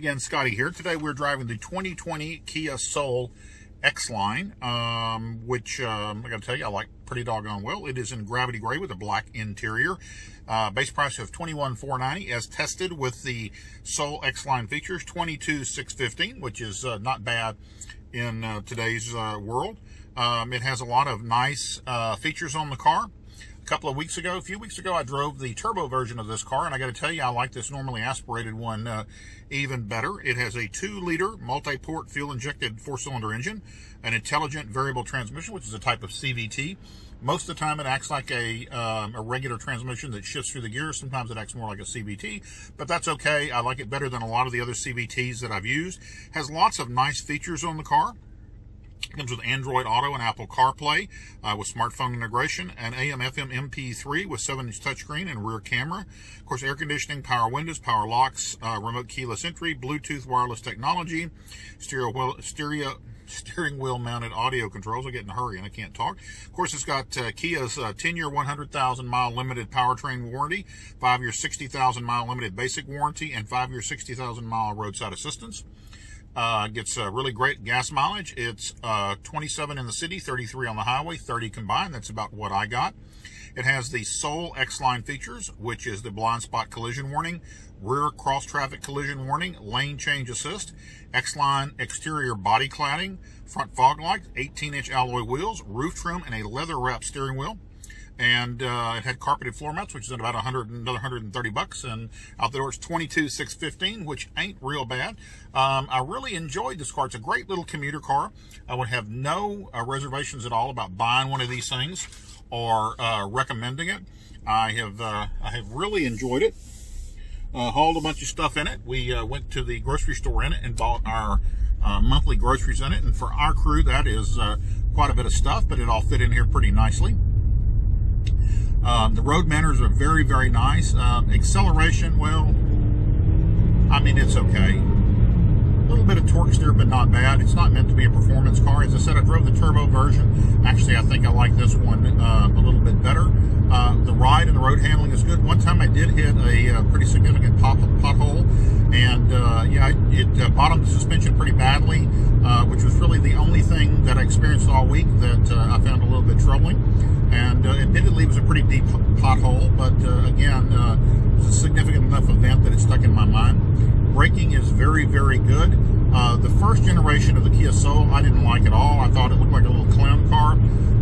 again, Scotty here. Today we're driving the 2020 Kia Soul X-Line, which I got to tell you, I like pretty doggone well. It is in gravity gray with a black interior. Base price of $21,490 as tested with the Soul X-Line features, $22,615, which is not bad in today's world. It has a lot of nice features on the car. A few weeks ago, I drove the turbo version of this car, and I got to tell you, I like this normally aspirated one even better. It has a 2-liter multi-port fuel-injected 4-cylinder engine, an intelligent variable transmission, which is a type of CVT. Most of the time, it acts like a regular transmission that shifts through the gears. Sometimes it acts more like a CVT, but that's okay. I like it better than a lot of the other CVTs that I've used. Has lots of nice features on the car. It comes with Android Auto and Apple CarPlay with smartphone integration, and AM/FM MP3 with 7-inch touchscreen and rear camera. Of course, air conditioning, power windows, power locks, remote keyless entry, Bluetooth wireless technology, steering wheel mounted audio controls. I get in a hurry and I can't talk. Of course, it's got Kia's 10-year, 100,000-mile limited powertrain warranty, 5-year, 60,000-mile limited basic warranty, and 5-year, 60,000-mile roadside assistance. Gets really great gas mileage. It's 27 in the city, 33 on the highway, 30 combined. That's about what I got. It has the Soul X-Line features, which is the blind spot collision warning, rear cross-traffic collision warning, lane change assist, X-Line exterior body cladding, front fog lights, 18-inch alloy wheels, roof trim, and a leather-wrapped steering wheel. And it had carpeted floor mats, which is at about another $130, and out the door it's $22,615, which ain't real bad. I really enjoyed this car. It's a great little commuter car. I would have no reservations at all about buying one of these things or recommending it. I have really enjoyed it. Hauled a bunch of stuff in it. We went to the grocery store in it and bought our monthly groceries in it, and for our crew that is quite a bit of stuff, but it all fit in here pretty nicely. The road manners are very, very nice. Acceleration, well, I mean, it's okay. A little bit of torque steer, but not bad. It's not meant to be a performance car. As I said, I drove the turbo version. Actually, I think I like this one a little bit better. The ride and the road handling is good. One time I did hit a pretty significant pothole, and yeah, it bottomed the suspension pretty badly, which was really the only thing that I experienced all week that I found a little bit troubling. And admittedly, it was a pretty deep pothole, but again, it was a significant enough event that it stuck in my mind. Braking is very, very good. The first generation of the Kia Soul, I didn't like at all. I thought it looked like a little clown car.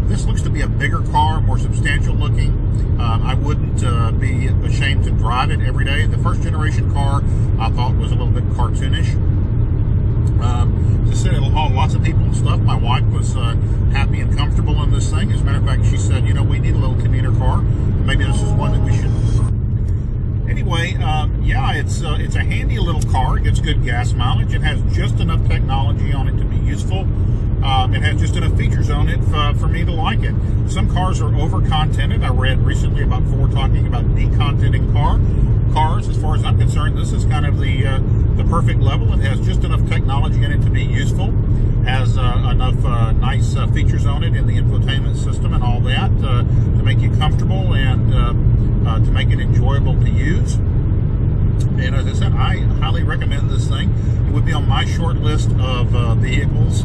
This looks to be a bigger car, more substantial looking. I wouldn't be ashamed to drive it every day. The first generation car I thought was a little bit cartoonish. As I said, it'll haul lots of people and stuff. My wife was happy and comfortable in this thing. As a matter of fact, she said, you know, we need a little commuter car. Maybe this is one that we should. Anyway, yeah, it's a handy little car. It gets good gas mileage. It has just enough technology on it to be useful. It has just enough features on it for me to like it. Some cars are over-contented. I read recently about Ford talking about decontenting cars. As far as I'm concerned, this is kind of the perfect level. It has just enough technology in it to be useful. Has enough nice features on it in the infotainment system and all that to make you comfortable and to make it enjoyable to use. And as I said, I highly recommend this thing. It would be on my short list of vehicles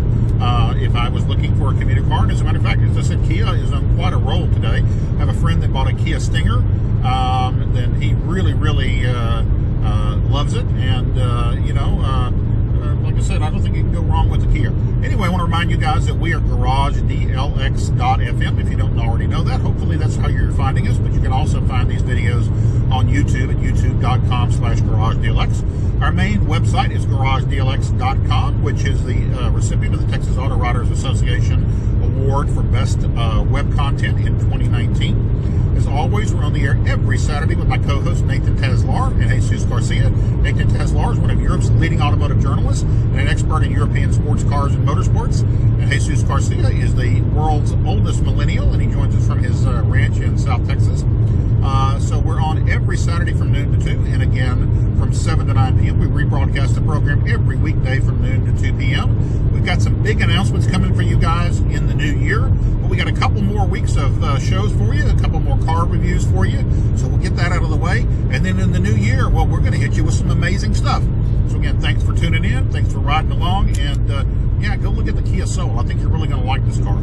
if I was looking for a commuter car. And as a matter of fact, as I said, Kia is on quite a roll today. I have a friend that bought a Kia Stinger, and he really, really loves it. And, you know, like I said, I don't think you can go wrong with the Kia. Anyway, I want to remind you guys that we are GarageDLX.fm. If you don't already know that, hopefully that's how you're finding us. But you can also find these videos on YouTube at youtube.com/GarageDLX. Our main website is GarageDLX.com, which is the recipient of the Texas Auto Writers Association Award for Best Web Content in 2019. As always, we're on the air every Saturday with my co-hosts Nathan Teslar and Jesus Garcia. Nathan Teslar is one of Europe's leading automotive journalists and an expert in European sports cars and motorsports. And Jesus Garcia is the world's oldest millennial, and he joins us from his ranch in South Texas. So we're on every Saturday from noon to 2, and again from 7 to 9 p.m. We rebroadcast the program every weekday from noon to 2 p.m. We've got some big announcements coming for you guys in the new year. But we got a couple more weeks of shows for you, a couple more car reviews for you. So we'll get that out of the way. And then in the new year, well, we're going to hit you with some amazing stuff. So again, thanks for tuning in. Thanks for riding along. And yeah, go look at the Kia Soul. I think you're really going to like this car.